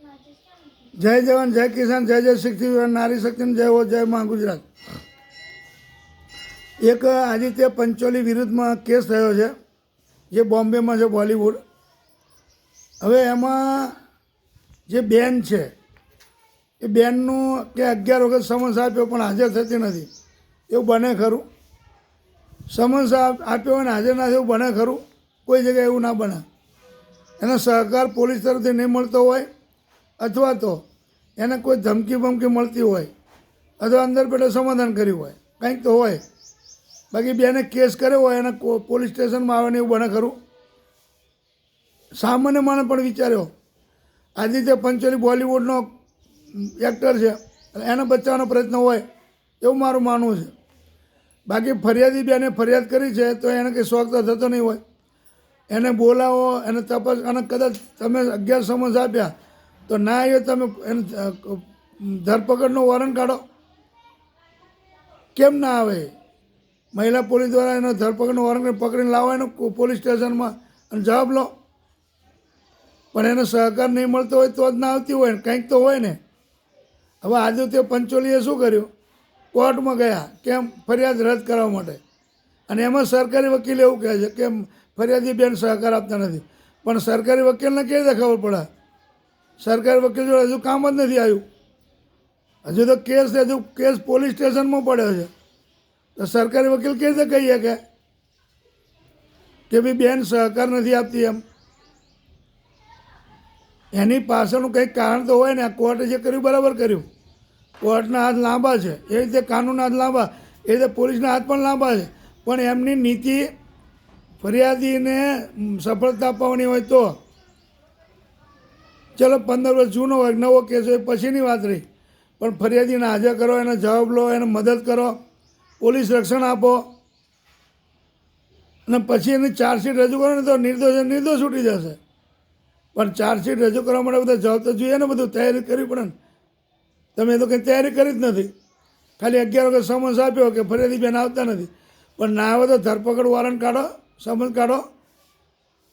જય જવાન જય કિસાન જય જય શિક્ષિત નારી શક્તિ જય હો જય મા ગુજરાત। એક આદિત્ય પંચોલી વિરુદ્ધમાં કેસ થયો છે જે બોમ્બેમાં છે બોલિવૂડ। હવે એમાં જે બેન છે એ બેનનું કે 11 વખત સમન્સ આપ્યો પણ હાજર થતી નથી, એવું બને ખરું? સમન્સ આપ્યો હોય ને હાજર ના થાય એવું બને ખરું? કોઈ જગ્યાએ એવું ના બને। એનો સહકાર પોલીસ તરફથી નહીં મળતો હોય અથવા તો એને કોઈ ધમકી બમકી મળતી હોય અથવા અંદર પેટે સમાધાન કર્યું હોય, કંઈક તો હોય। બાકી બેને કેસ કર્યો હોય એને પોલીસ સ્ટેશનમાં આવે ને એવું બને ખરું? સામાન્ય માણસ પણ વિચાર્યો, આદિત્ય પંચોલી બોલિવૂડનો એક્ટર છે, એને બચાવવાનો પ્રયત્ન હોય એવું મારું માનવું છે। બાકી ફરિયાદી બેને ફરિયાદ કરી છે તો એને કંઈ શોખ તો થતો નહીં હોય। એને બોલાવો, એને તપાસ, અને કદાચ તમે 11 સમન્સ આપ્યા તો ના આવ્યો તમે એને ધરપકડનો વોરંટ કાઢો, કેમ ના આવે? મહિલા પોલીસ દ્વારા એનો ધરપકડનો વોરંટ પકડીને લાવો એનો પોલીસ સ્ટેશનમાં અને જવાબ લો। પણ એને સહકાર નહીં મળતો હોય તો જ ના આવતી હોય ને, કંઈક તો હોય ને। હવે આદિત્ય પંચોલીએ શું કર્યું? કોર્ટમાં ગયા કેમ? ફરિયાદ રદ કરવા માટે, અને એમાં સરકારી વકીલ એવું કહે છે કે ફરિયાદી બેન સહકાર આપતા નથી। પણ સરકારી વકીલને કેવી રીતે ખબર પડે? સરકારી વકીલ જોડે હજુ કામ જ નથી આવ્યું, હજુ તો કેસ પોલીસ સ્ટેશનમાં પડ્યો છે, તો સરકારી વકીલ કેવી રીતે કહીએ કે ભાઈ બેન સહકાર નથી આપતી એમ? એની પાછળનું કંઈક કારણ તો હોય ને। આ કોર્ટે જે કર્યું બરાબર કર્યું, કોર્ટના હાથ લાંબા છે, એ રીતે કાનૂનના હાથ લાંબા, એ રીતે પોલીસના હાથ પણ લાંબા છે। પણ એમની નીતિ ફરિયાદીને સફળતા અપાવવાની હોય તો ચલો 15 વર્ષ જૂનો હોય, નવો કેસ હોય પછીની વાત રહી, પણ ફરિયાદીને હાજર કરો, એને જવાબ લો, એને મદદ કરો, પોલીસ રક્ષણ આપો, અને પછી એની ચાર્જશીટ રજૂ કરો ને તો નિર્દોષ છૂટી જશે। પણ ચાર્જશીટ રજૂ કરવા માટે બધા જવાબ તો જોઈએ ને, બધું તૈયારી કરવી પડે ને। તમે તો કંઈ તૈયારી કરી જ નથી, ખાલી 11 વખત સમન્સ આપ્યો કે ફરિયાદી બેન આવતા નથી, પણ ના આવે તો ધરપકડ વોરંટ કાઢો, સમન્સ કાઢો,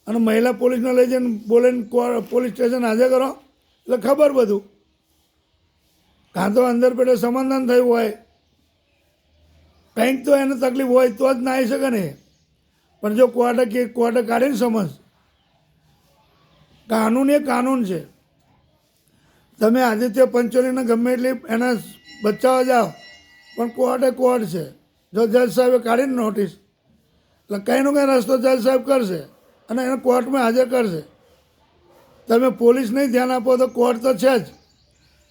અને મહિલા પોલીસને લઈ જઈને બોલીને પોલીસ સ્ટેશન હાજર કરો, એટલે ખબર બધું। કાં તો અંદર પેટે સમાધાન થયું હોય, કંઈક તો એને તકલીફ હોય તો જ ના આવી શકે ને। પણ જો કોર્ટે કાઢીને સમન્સ, કાનૂન એ કાનૂન છે। તમે આદિત્ય પંચોલીને ગમે એટલી એને બચાવવા જાઓ પણ કોર્ટ છે। જો જજ સાહેબે કાઢીને નોટિસ, એટલે કંઈનો કંઈ રસ્તો જજ સાહેબ કરશે અને એને કોર્ટમાં હાજર કરશે। તમે પોલીસ નહીં ધ્યાન આપો તો કોર્ટ તો છે જ।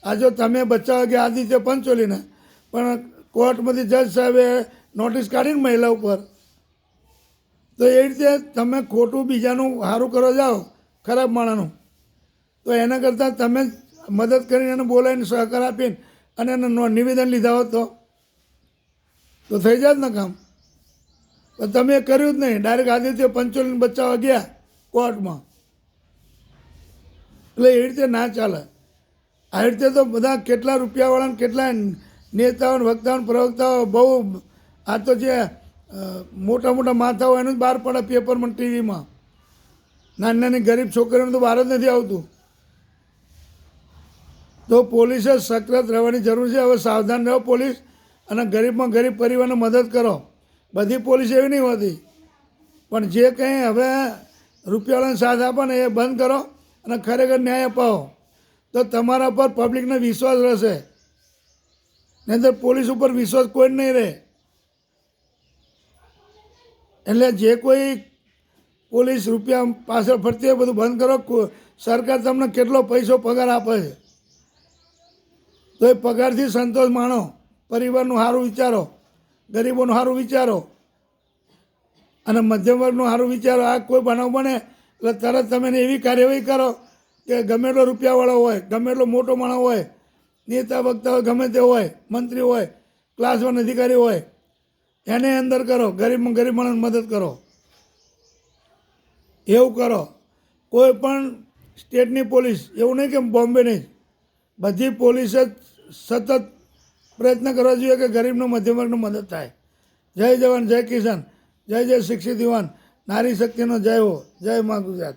આ જો તમે બચાવવા ગયા આદિત્ય પંચોલીને, પણ કોર્ટમાંથી જજ સાહેબે નોટિસ કાઢીને મહિલા ઉપર, તો એ રીતે તમે ખોટું બીજાનું સારું કરવા જાઓ, ખરાબ માણસનું, તો એના કરતાં તમે મદદ કરીને એને બોલાવીને સહકાર આપીને અને એને નિવેદન લીધા હોત તો થઈ જાત ને કામ। તો તમે કર્યું જ નહીં, ડાયરેક્ટ આદિત્ય પંચોલીને બચાવવા ગયા કોર્ટમાં, એટલે એ રીતે ના ચાલે। આ રીતે તો બધા કેટલા રૂપિયાવાળાને, કેટલા નેતાઓ, વક્તાઓ, પ્રવક્તાઓ, બહુ આ તો જે મોટા મોટા માથાઓ એનું જ બહાર પડે પેપરમાં, ટીવીમાં। નાની નાની ગરીબ છોકરીઓને તો બહાર જ નથી આવતું। તો પોલીસે સક્રિય રહેવાની જરૂર છે। હવે સાવધાન રહો પોલીસ, અને ગરીબમાં ગરીબ પરિવારને મદદ કરો। બધી પોલીસ એવી નહીં હોતી, પણ જે કંઈ હવે રૂપિયાવાળાને સાથ આપે ને એ બંધ કરો અને ખરેખર ન્યાય અપાવો, તો તમારા પર પબ્લિકને વિશ્વાસ રહેશે। નહીં તો પોલીસ ઉપર વિશ્વાસ કોઈ જ નહીં રહે। એટલે જે કોઈ પોલીસ રૂપિયા પાછળ ફરતી હોય બધું બંધ કરો। સરકાર તમને કેટલો પૈસો પગાર આપે છે, તો એ પગારથી સંતોષ માણો, પરિવારનું સારું વિચારો, ગરીબોનું સારું વિચારો, અને મધ્યમ વર્ગનું સારું વિચારો। આ કોઈ બનાવ બને એટલે તરત તમે એવી કાર્યવાહી કરો કે ગમે એટલો રૂપિયાવાળો હોય, ગમે એટલો મોટો માણસ હોય, નેતા વક્તા હોય, ગમે તે હોય, મંત્રી હોય, ક્લાસ 1 અધિકારી હોય, એને અંદર કરો, ગરીબમાં ગરીબ માણસને મદદ કરો, એવું કરો। કોઈ પણ સ્ટેટની પોલીસ, એવું નહીં કે બોમ્બે નહીં, બધી પોલીસે સતત પ્રયત્ન કરવા જોઈએ કે ગરીબનો મધ્યમ વર્ગનો મદદ થાય। જય જવાન જય કિસાન જય જય શિક્ષિત યુવાન, નારી શક્તિનો જય હો, જય મા ગુજરાત।